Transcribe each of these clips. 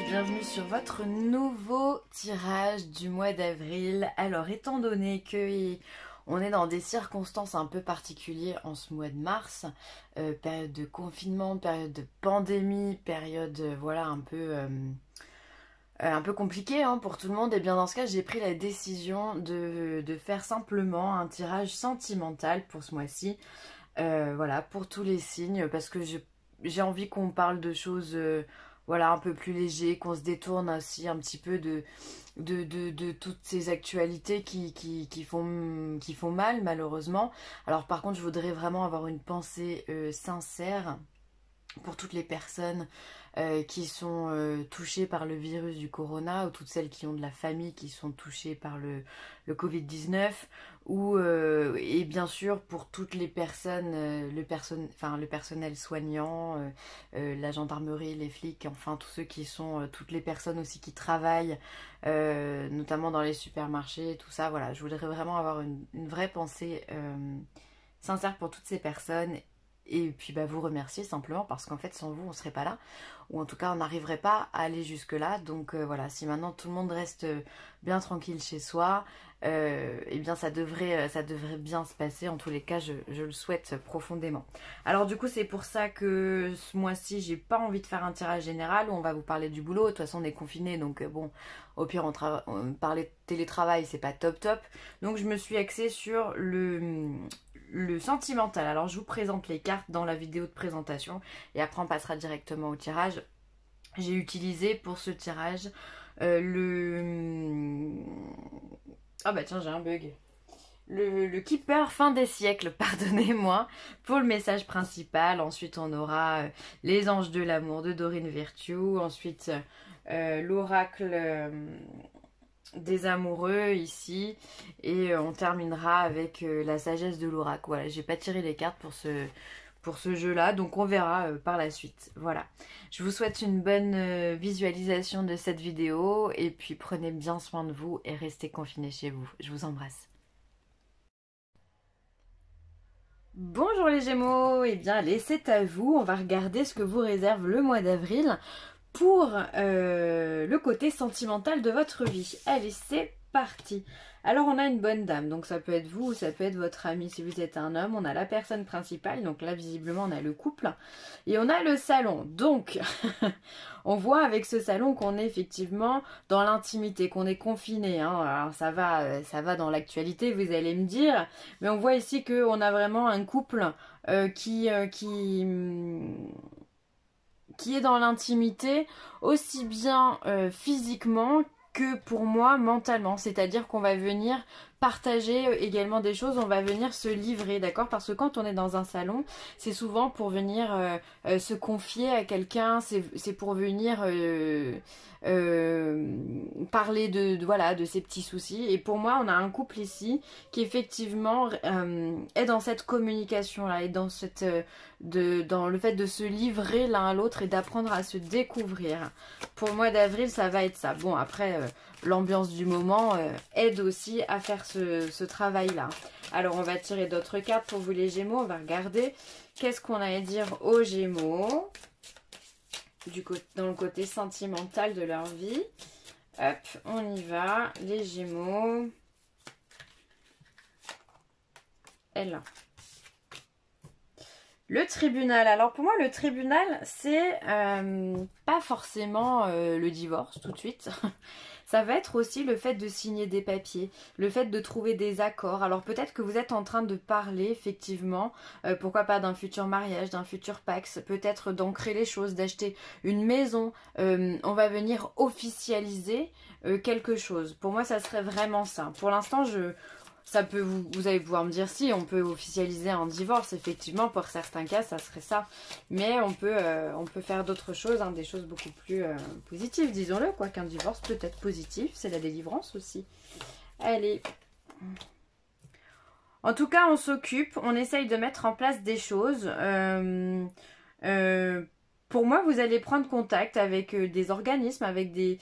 bienvenue sur votre nouveau tirage du mois d'avril. Alors étant donné que on est dans des circonstances un peu particulières en ce mois de mars, période de confinement, période de pandémie, période voilà un peu compliquée hein, pour tout le monde, et bien dans ce cas j'ai pris la décision de faire simplement un tirage sentimental pour ce mois-ci. Voilà, pour tous les signes, parce que j'ai envie qu'on parle de choses voilà, un peu plus légères, qu'on se détourne aussi un petit peu de toutes ces actualités qui font mal malheureusement. Alors par contre je voudrais vraiment avoir une pensée sincère pour toutes les personnes qui sont touchées par le virus du corona, ou toutes celles qui ont de la famille qui sont touchées par le Covid-19, et bien sûr pour toutes les personnes, le personnel soignant, la gendarmerie, les flics, enfin tous ceux qui sont, toutes les personnes aussi qui travaillent, notamment dans les supermarchés, tout ça, voilà, je voudrais vraiment avoir une vraie pensée sincère pour toutes ces personnes. Et puis bah, vous remercier simplement parce qu'en fait sans vous on serait pas là, ou en tout cas on n'arriverait pas à aller jusque là. Donc voilà, si maintenant tout le monde reste bien tranquille chez soi, et bien ça devrait bien se passer. En tous les cas je le souhaite profondément. Alors du coup c'est pour ça que ce mois-ci j'ai pas envie de faire un tirage général où on va vous parler du boulot. De toute façon on est confinés, donc bon au pire on parler de télétravail, c'est pas top. Donc je me suis axée sur le sentimental. Alors je vous présente les cartes dans la vidéo de présentation et après on passera directement au tirage. J'ai utilisé pour ce tirage ah bah tiens j'ai un bug. Le Keeper fin des siècles, pardonnez-moi, pour le message principal. Ensuite on aura les anges de l'amour de Dorine Virtue. Ensuite l'oracle des amoureux ici, et on terminera avec la sagesse de l'oracle. Voilà, j'ai pas tiré les cartes pour ce jeu là, donc on verra par la suite. Voilà, je vous souhaite une bonne visualisation de cette vidéo, et puis prenez bien soin de vous et restez confinés chez vous. Je vous embrasse. Bonjour les Gémeaux, et bien allez, c'est à vous. On va regarder ce que vous réserve le mois d'avril pour le côté sentimental de votre vie. Allez, c'est parti. Alors on a une bonne dame, donc ça peut être vous ou ça peut être votre ami si vous êtes un homme. On a la personne principale, donc là visiblement on a le couple, et on a le salon. Donc on voit avec ce salon qu'on est effectivement dans l'intimité, qu'on est confiné, hein. Alors ça va dans l'actualité, vous allez me dire, mais on voit ici qu'on a vraiment un couple qui est dans l'intimité, aussi bien physiquement que pour moi mentalement. C'est-à-dire qu'on va venir partager également des choses, on va venir se livrer, d'accord? Parce que quand on est dans un salon, c'est souvent pour venir se confier à quelqu'un, c'est pour venir parler voilà, de ses petits soucis. Et pour moi, on a un couple ici qui effectivement est dans cette communication-là, et dans dans le fait de se livrer l'un à l'autre et d'apprendre à se découvrir. Pour le mois d'avril, ça va être ça. Bon, après, l'ambiance du moment aide aussi à faire ce travail-là. Alors, on va tirer d'autres cartes pour vous les Gémeaux. On va regarder qu'est-ce qu'on a à dire aux Gémeaux dans le côté sentimental de leur vie. Hop, on y va. Les Gémeaux. Et là. Le tribunal. Alors pour moi, le tribunal, c'est pas forcément le divorce tout de suite. Ça va être aussi le fait de signer des papiers, le fait de trouver des accords. Alors peut-être que vous êtes en train de parler effectivement, pourquoi pas d'un futur mariage, d'un futur Pacs, peut-être d'ancrer les choses, d'acheter une maison. On va venir officialiser quelque chose. Pour moi, ça serait vraiment ça. Pour l'instant, ça peut vous allez pouvoir me dire si on peut officialiser un divorce, effectivement pour certains cas ça serait ça, mais on peut faire d'autres choses, hein, des choses beaucoup plus positives, disons-le, quoi qu'un divorce peut être positif, c'est la délivrance aussi. Allez, en tout cas on s'occupe, on essaye de mettre en place des choses. Pour moi, vous allez prendre contact avec des organismes, avec des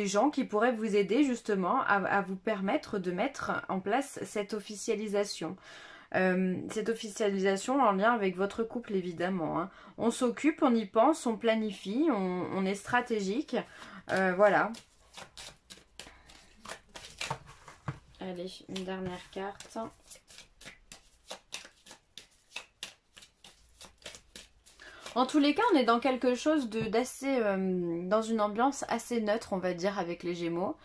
gens qui pourraient vous aider justement à vous permettre de mettre en place cette officialisation. Cette officialisation en lien avec votre couple, évidemment. Hein. On s'occupe, on y pense, on planifie, on est stratégique. Voilà. Allez, une dernière carte. En tous les cas, on est dans quelque chose d'assez... dans une ambiance assez neutre, on va dire, avec les Gémeaux.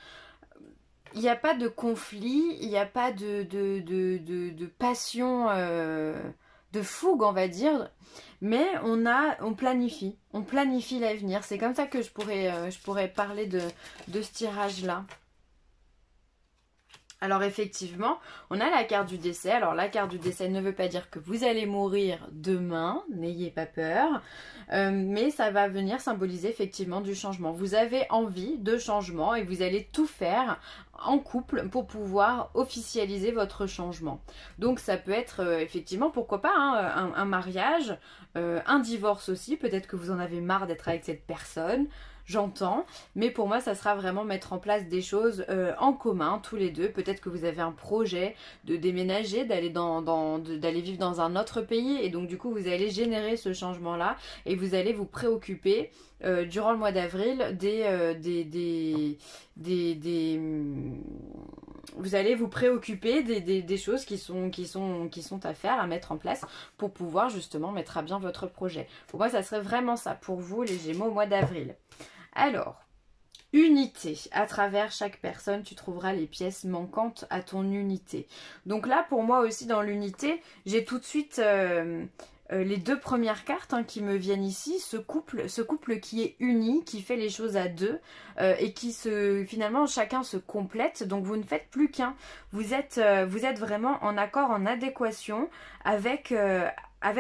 Il n'y a pas de conflit, il n'y a pas de passion, de fougue, on va dire. Mais on planifie l'avenir. C'est comme ça que je pourrais parler de ce tirage-là. Alors effectivement, on a la carte du décès. Alors la carte du décès ne veut pas dire que vous allez mourir demain, n'ayez pas peur. Mais ça va venir symboliser effectivement du changement. Vous avez envie de changement et vous allez tout faire en couple pour pouvoir officialiser votre changement. Donc ça peut être effectivement, pourquoi pas, hein, un mariage, un divorce aussi. Peut-être que vous en avez marre d'être avec cette personne. J'entends, mais pour moi ça sera vraiment mettre en place des choses en commun tous les deux. Peut-être que vous avez un projet de déménager, d'aller vivre dans un autre pays et donc du coup vous allez générer ce changement là et vous allez vous préoccuper durant le mois d'avril vous allez vous préoccuper des choses qui sont à faire, à mettre en place pour pouvoir justement mettre à bien votre projet. Pour moi ça serait vraiment ça pour vous les Gémeaux au mois d'avril. Alors, unité. À travers chaque personne, tu trouveras les pièces manquantes à ton unité. Donc là, pour moi aussi, dans l'unité, j'ai tout de suite les deux premières cartes qui me viennent ici. Ce couple qui est uni, qui fait les choses à deux et qui finalement, chacun se complète. Donc, vous ne faites plus qu'un. Vous êtes vraiment en accord, en adéquation avec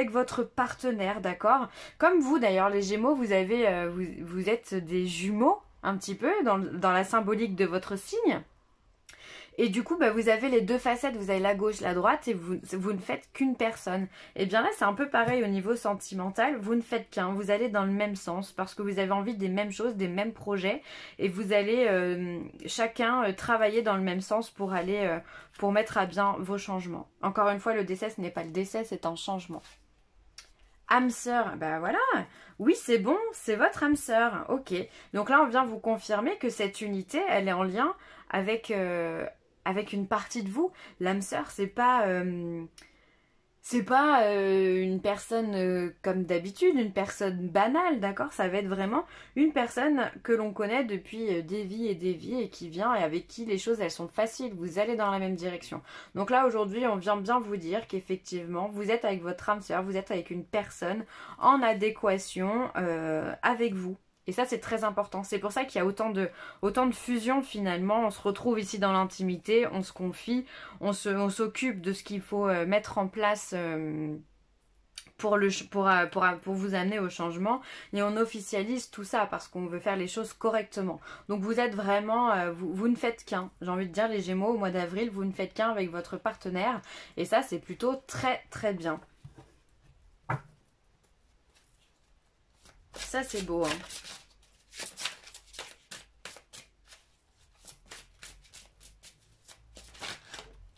votre partenaire, d'accord? Comme vous d'ailleurs, les Gémeaux, vous êtes des jumeaux un petit peu dans la symbolique de votre signe. Et du coup, vous avez les deux facettes, vous avez la gauche, la droite, et vous ne faites qu'une personne. Et bien là, c'est un peu pareil au niveau sentimental, vous ne faites qu'un, vous allez dans le même sens, parce que vous avez envie des mêmes choses, des mêmes projets, et vous allez chacun travailler dans le même sens pour mettre à bien vos changements. Encore une fois, le décès, ce n'est pas le décès, c'est un changement. Âme sœur, voilà, oui c'est bon, c'est votre âme sœur, ok. Donc là on vient vous confirmer que cette unité, elle est en lien avec une partie de vous. L'âme sœur, c'est pas une personne comme d'habitude, une personne banale, d'accord? Ça va être vraiment une personne que l'on connaît depuis des vies et qui vient et avec qui les choses elles sont faciles, vous allez dans la même direction. Donc là aujourd'hui on vient bien vous dire qu'effectivement vous êtes avec votre âme sœur, vous êtes avec une personne en adéquation avec vous. Et ça c'est très important, c'est pour ça qu'il y a autant de fusion finalement, on se retrouve ici dans l'intimité, on se confie, on s'occupe de ce qu'il faut mettre en place pour vous amener au changement et on officialise tout ça parce qu'on veut faire les choses correctement. Donc vous êtes vraiment, vous ne faites qu'un, j'ai envie de dire les Gémeaux au mois d'avril, vous ne faites qu'un avec votre partenaire et ça c'est plutôt très très bien. Ça c'est beau hein.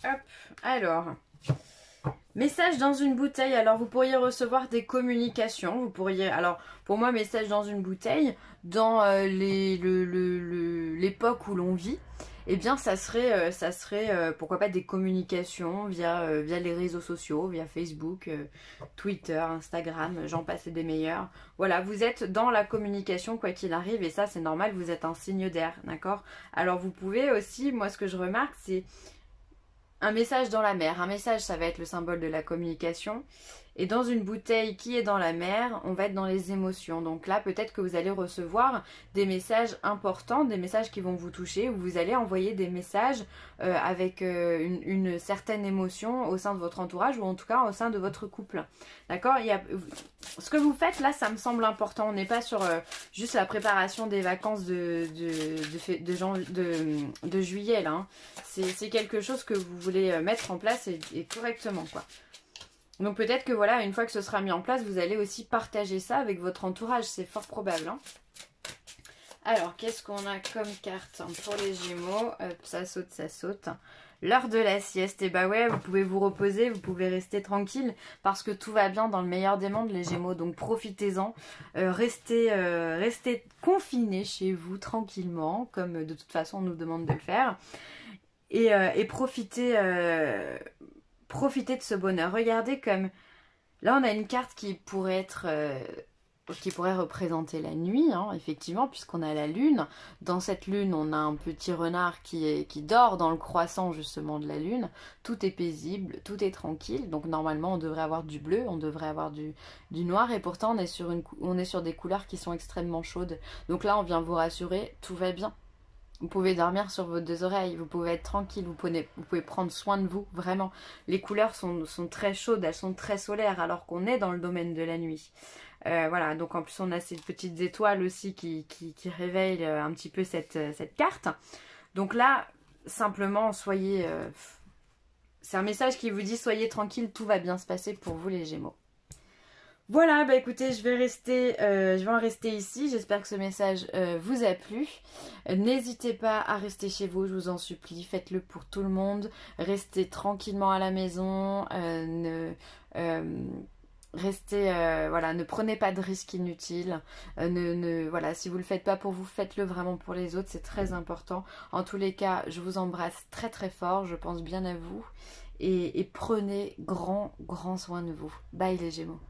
Hop, alors, message dans une bouteille. Alors, vous pourriez recevoir des communications. Vous pourriez, alors, pour moi, message dans une bouteille, dans l'époque où l'on vit, eh bien, ça serait pourquoi pas des communications via les réseaux sociaux, via Facebook, Twitter, Instagram, j'en passe et des meilleurs. Voilà, vous êtes dans la communication quoi qu'il arrive et ça, c'est normal, vous êtes un signe d'air, d'accord? Alors, vous pouvez aussi, moi, ce que je remarque, c'est un message dans la mer. Un message, ça va être le symbole de la communication. Et dans une bouteille qui est dans la mer, on va être dans les émotions. Donc là, peut-être que vous allez recevoir des messages importants, des messages qui vont vous toucher, ou vous allez envoyer des messages avec une certaine émotion au sein de votre entourage, ou en tout cas au sein de votre couple. D'accord? Ce que vous faites là, ça me semble important. On n'est pas sur juste la préparation des vacances de juillet là. Hein. C'est quelque chose que vous voulez mettre en place et correctement quoi. Donc peut-être que voilà, une fois que ce sera mis en place, vous allez aussi partager ça avec votre entourage. C'est fort probable. Hein. Alors, qu'est-ce qu'on a comme carte pour les Gémeaux? Ça saute, ça saute. l'heure de la sieste. Et bah ouais, vous pouvez vous reposer, vous pouvez rester tranquille parce que tout va bien dans le meilleur des mondes les Gémeaux. Donc profitez-en, restez confinés chez vous tranquillement, comme de toute façon on nous demande de le faire. Et profitez de ce bonheur. Regardez comme là on a une carte qui pourrait représenter la nuit, hein, effectivement, puisqu'on a la lune. Dans cette lune, on a un petit renard qui dort dans le croissant justement de la lune. Tout est paisible, tout est tranquille. Donc normalement, on devrait avoir du bleu, on devrait avoir du noir. Et pourtant, on est sur des couleurs qui sont extrêmement chaudes. Donc là, on vient vous rassurer, tout va bien. Vous pouvez dormir sur vos deux oreilles, vous pouvez être tranquille, vous pouvez prendre soin de vous, vraiment. Les couleurs sont très chaudes, elles sont très solaires, alors qu'on est dans le domaine de la nuit. Voilà, donc en plus on a ces petites étoiles aussi qui réveillent un petit peu cette carte. Donc là, simplement, c'est un message qui vous dit soyez tranquille, tout va bien se passer pour vous les Gémeaux. Voilà, bah écoutez, je vais en rester ici. J'espère que ce message vous a plu. N'hésitez pas à rester chez vous, je vous en supplie. Faites-le pour tout le monde. Restez tranquillement à la maison. Voilà, ne prenez pas de risques inutiles. Voilà, si vous le faites pas pour vous, faites-le vraiment pour les autres. C'est très important. En tous les cas, je vous embrasse très très fort. Je pense bien à vous. Et prenez grand soin de vous. Bye les Gémeaux.